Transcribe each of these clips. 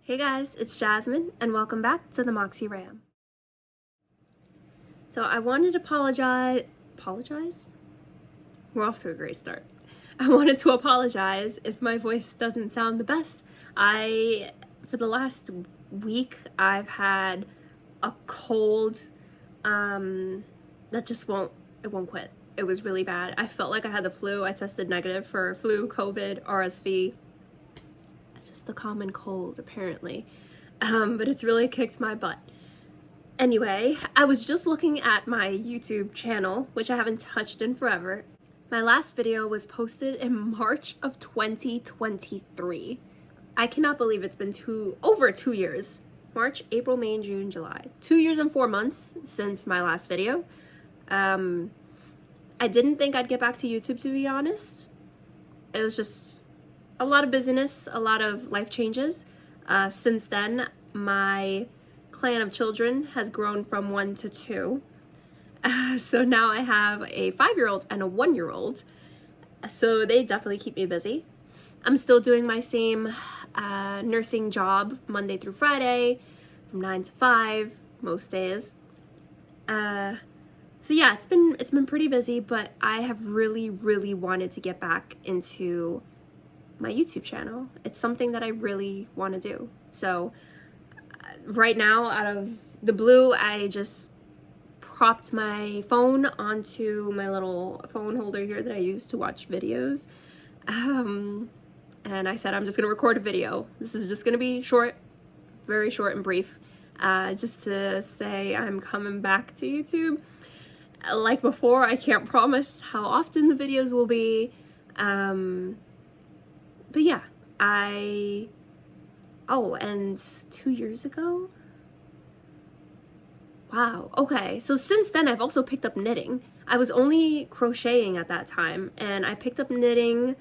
Hey guys, it's Jasmine, and welcome back to the Moxie Ram. So I wanted to apologize? We're off to a great start. I wanted to apologize if my voice doesn't sound the best. For the last week, I've had a cold that just won't quit. It was really bad. I felt like I had the flu. I tested negative for flu, COVID, RSV. Just the common cold, apparently. But it's really kicked my butt. Anyway, I was just looking at my YouTube channel, which I haven't touched in forever. My last video was posted in March of 2023. I cannot believe it's been over 2 years. March, April, May, June, July. 2 years and 4 months since my last video. I didn't think I'd get back to YouTube, to be honest. It was just a lot of busyness, a lot of life changes. Since then, my clan of children has grown from 1 to 2. So now I have a 5-year-old and a 1-year-old. So they definitely keep me busy. I'm still doing my same nursing job Monday through Friday from 9 to 5 most days. So yeah, it's been pretty busy, but I have really wanted to get back into my YouTube channel. It's something that I really want to do. So right now, out of the blue, I just propped my phone onto my little phone holder here that I use to watch videos. And I said, I'm just going to record a video. This is just going to be short, very short and brief, just to say I'm coming back to YouTube. Like before, I can't promise how often the videos will be. But yeah, and 2 years ago? Wow, okay. So since then, I've also picked up knitting. I was only crocheting at that time, and I picked up knitting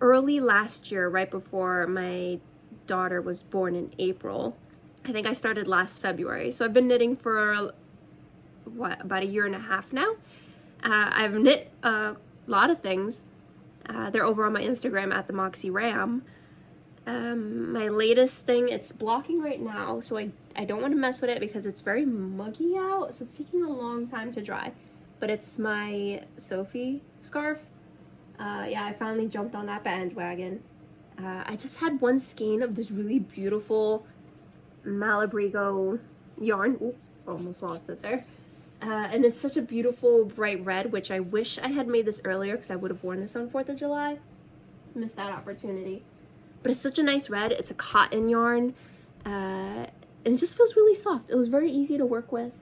early last year, right before my daughter was born in April. I think I started last February. So I've been knitting for, about a year and a half now. I've knit a lot of things. They're over on my Instagram at the Moxie Ram. My latest thing, it's blocking right now, so I don't want to mess with it because it's very muggy out, so it's taking a long time to dry. But it's my Sophie scarf. Yeah, I finally jumped on that bandwagon. I just had one skein of this really beautiful Malabrigo yarn. Oop, almost lost it there. And it's such a beautiful bright red, which I wish I had made this earlier because I would have worn this on 4th of July. Missed that opportunity. But it's such a nice red. It's a cotton yarn. And it just feels really soft. It was very easy to work with.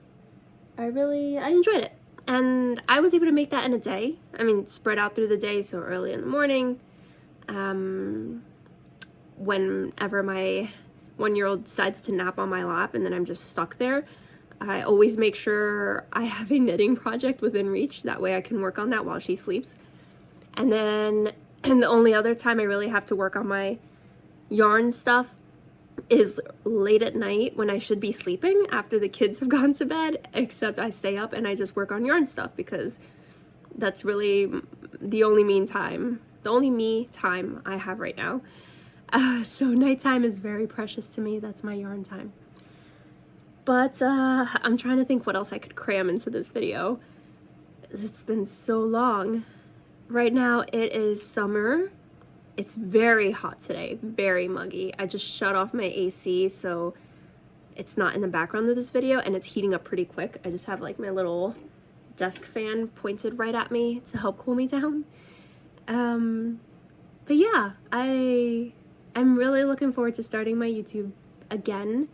I enjoyed it. And I was able to make that in a day. I mean, spread out through the day, so early in the morning. Whenever my 1-year-old decides to nap on my lap and then I'm just stuck there, I always make sure I have a knitting project within reach. That way I can work on that while she sleeps. And then the only other time I really have to work on my yarn stuff is late at night when I should be sleeping after the kids have gone to bed, except I stay up and I just work on yarn stuff because that's really the only me time I have right now. So nighttime is very precious to me. That's my yarn time. But I'm trying to think what else I could cram into this video. It's been so long. Right now it is summer. It's very hot today, very muggy. I just shut off my AC so it's not in the background of this video, and it's heating up pretty quick. I just have like my little desk fan pointed right at me to help cool me down. But yeah, I'm really looking forward to starting my YouTube again.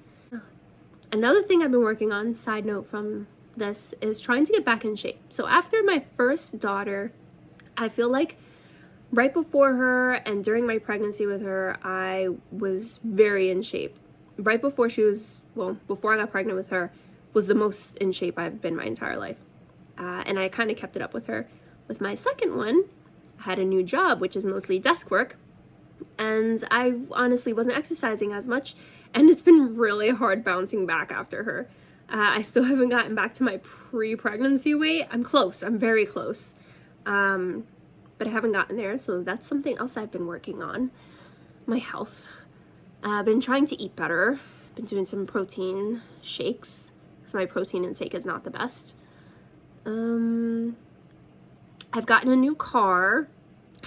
Another thing I've been working on, side note from this, is trying to get back in shape. So after my first daughter, I feel like right before her and during my pregnancy with her, I was very in shape. Right before before I got pregnant with her, was the most in shape I've been my entire life. And I kind of kept it up with her. With my second one, I had a new job, which is mostly desk work. And I honestly wasn't exercising as much. And it's been really hard bouncing back after her. I still haven't gotten back to my pre-pregnancy weight. I'm close. I'm very close. But I haven't gotten there, so that's something else I've been working on. My health. I've been trying to eat better. Been doing some protein shakes because my protein intake is not the best. I've gotten a new car.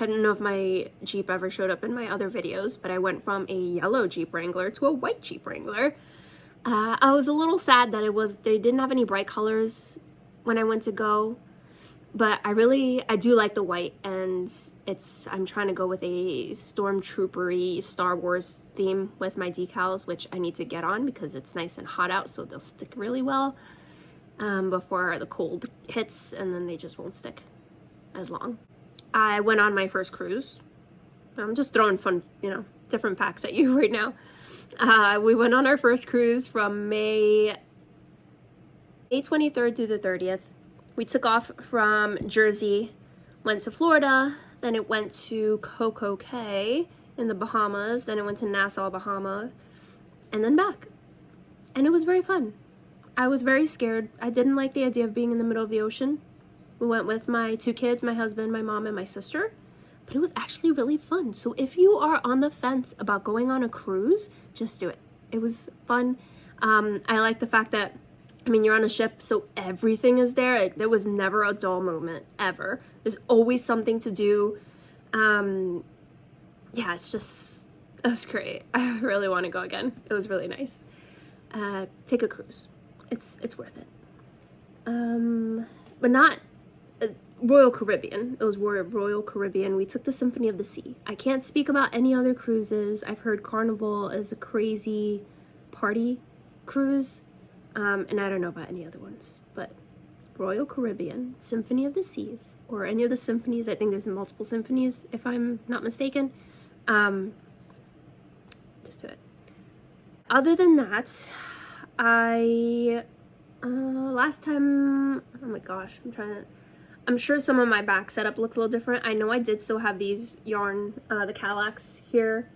I don't know if my Jeep ever showed up in my other videos, but I went from a yellow Jeep Wrangler to a white Jeep Wrangler. I was a little sad that they didn't have any bright colors when I went to go, but I do like the white, and I'm trying to go with a stormtroopery Star Wars theme with my decals, which I need to get on because it's nice and hot out, so they'll stick really well before the cold hits, and then they just won't stick as long. I went on my first cruise. I'm just throwing fun, different facts at you right now. We went on our first cruise from May 23rd through the 30th. We took off from Jersey, went to Florida, then it went to Coco Cay in the Bahamas, then it went to Nassau, Bahama, and then back. And it was very fun. I was very scared. I didn't like the idea of being in the middle of the ocean. We went with my 2 kids, my husband, my mom, and my sister. But it was actually really fun. So if you are on the fence about going on a cruise, just do it. It was fun. I like the fact that, you're on a ship, so everything is there. Like, there was never a dull moment, ever. There's always something to do. It was great. I really want to go again. It was really nice. Take a cruise. It's worth it. But not Royal Caribbean. It was Royal Caribbean. We took the Symphony of the Sea. I can't speak about any other cruises. I've heard Carnival is a crazy party cruise. And I don't know about any other ones, but Royal Caribbean, Symphony of the Seas, or any of the symphonies. I think there's multiple symphonies, if I'm not mistaken. Just do it. Other than that, last time, oh my gosh, I'm sure some of my back setup looks a little different. I know I did still have these yarn, the Cadillacs here,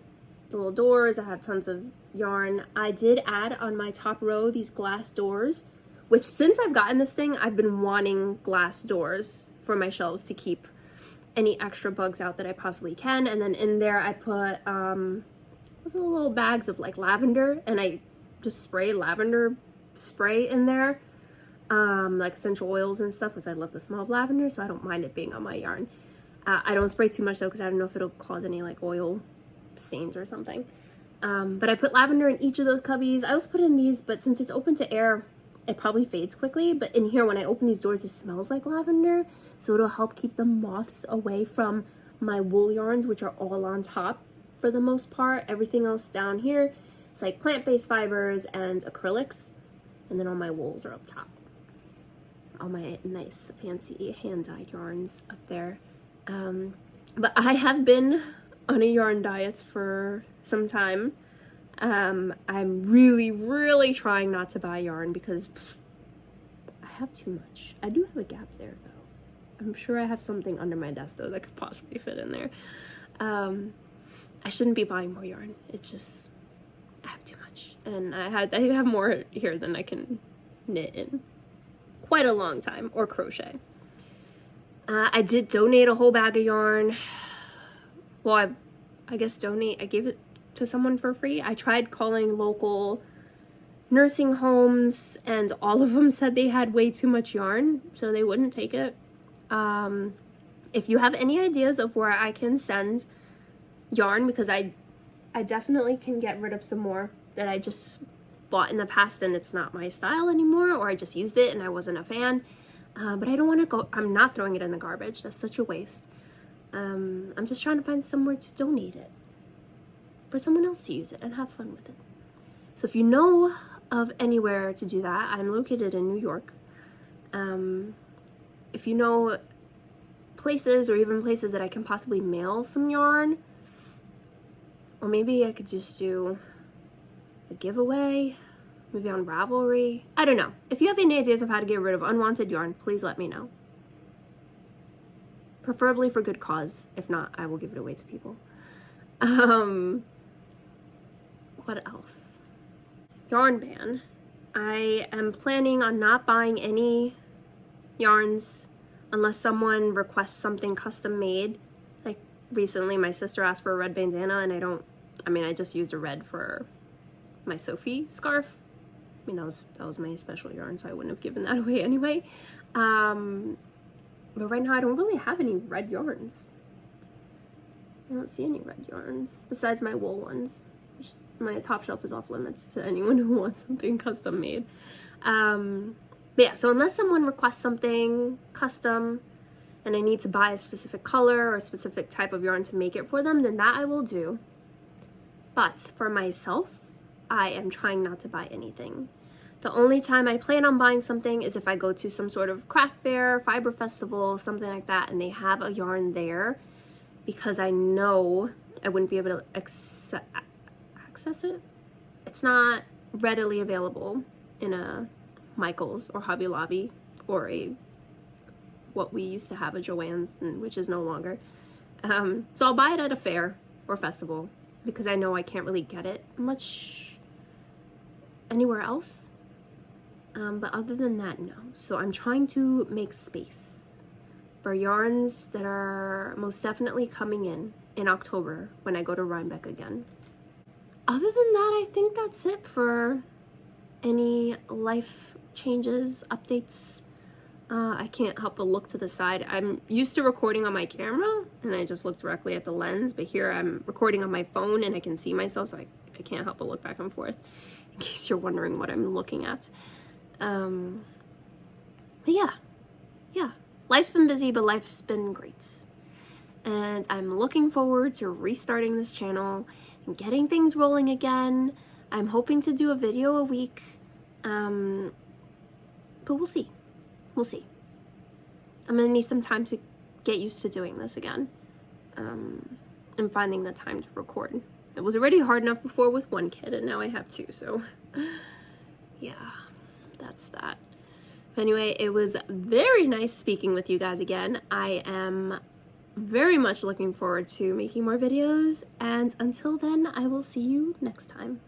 the little doors. I have tons of yarn. I did add on my top row these glass doors, which since I've gotten this thing, I've been wanting glass doors for my shelves to keep any extra bugs out that I possibly can. And then in there I put little bags of like lavender, and I just spray lavender spray in there, like essential oils and stuff, because I love the smell of lavender, so I don't mind it being on my yarn. I don't spray too much though, because I don't know if it'll cause any like oil stains or something. But I put lavender in each of those cubbies. I also put in these, but since it's open to air, it probably fades quickly. But in here, when I open these doors, it smells like lavender, so it'll help keep the moths away from my wool yarns, which are all on top for the most part. Everything else down here, it's like plant-based fibers and acrylics, and then all my wools are up top. All my nice fancy hand-dyed yarns up there. But I have been on a yarn diet for some time. I'm really trying not to buy yarn because I have too much. I do have a gap there though. I'm sure I have something under my desk though that could possibly fit in there. I shouldn't be buying more yarn. It's just, I have too much. And I have more here than I can knit in quite a long time, or crochet. I did donate a whole bag of yarn. Well, I guess donate, I gave it to someone for free. I tried calling local nursing homes, and all of them said they had way too much yarn, so they wouldn't take it. If you have any ideas of where I can send yarn, because I definitely can get rid of some more that I just bought in the past and it's not my style anymore, or I just used it and I wasn't a fan. But I don't want to go, I'm not throwing it in the garbage. That's such a waste. I'm just trying to find somewhere to donate it for someone else to use it and have fun with it. So if you know of anywhere to do that, I'm located in New York. If you know places, or even places that I can possibly mail some yarn, or maybe I could just do a giveaway, maybe on Ravelry. I don't know. If you have any ideas of how to get rid of unwanted yarn, please let me know. Preferably for good cause. If not, I will give it away to people. What else? Yarn ban. I am planning on not buying any yarns unless someone requests something custom made. Like recently my sister asked for a red bandana and I don't I mean, I just used a red for my Sophie scarf. I mean, that was my special yarn, so I wouldn't have given that away anyway. But right now I don't really have any red yarns. I don't see any red yarns besides my wool ones. My top shelf is off limits to anyone who wants something custom made. But yeah, so unless someone requests something custom and I need to buy a specific color or a specific type of yarn to make it for them, then that I will do. But for myself, I am trying not to buy anything. The only time I plan on buying something is if I go to some sort of craft fair, fiber festival, something like that, and they have a yarn there, because I know I wouldn't be able to access it. It's not readily available in a Michael's or Hobby Lobby or what we used to have a Joann's, which is no longer. So I'll buy it at a fair or festival because I know I can't really get it much anywhere else. But other than that, no. So I'm trying to make space for yarns that are most definitely coming in October when I go to Rhinebeck again. Other than that, I think that's it for any life changes, updates. I can't help but look to the side. I'm used to recording on my camera and I just look directly at the lens, but here I'm recording on my phone and I can see myself, so I can't help but look back and forth in case you're wondering what I'm looking at. But yeah, life's been busy, but life's been great. And I'm looking forward to restarting this channel and getting things rolling again. I'm hoping to do a video a week, but we'll see. We'll see. I'm gonna need some time to get used to doing this again, and finding the time to record. It was already hard enough before with one kid, and now I have two, so yeah, that's that. Anyway, it was very nice speaking with you guys again. I am very much looking forward to making more videos, and until then, I will see you next time.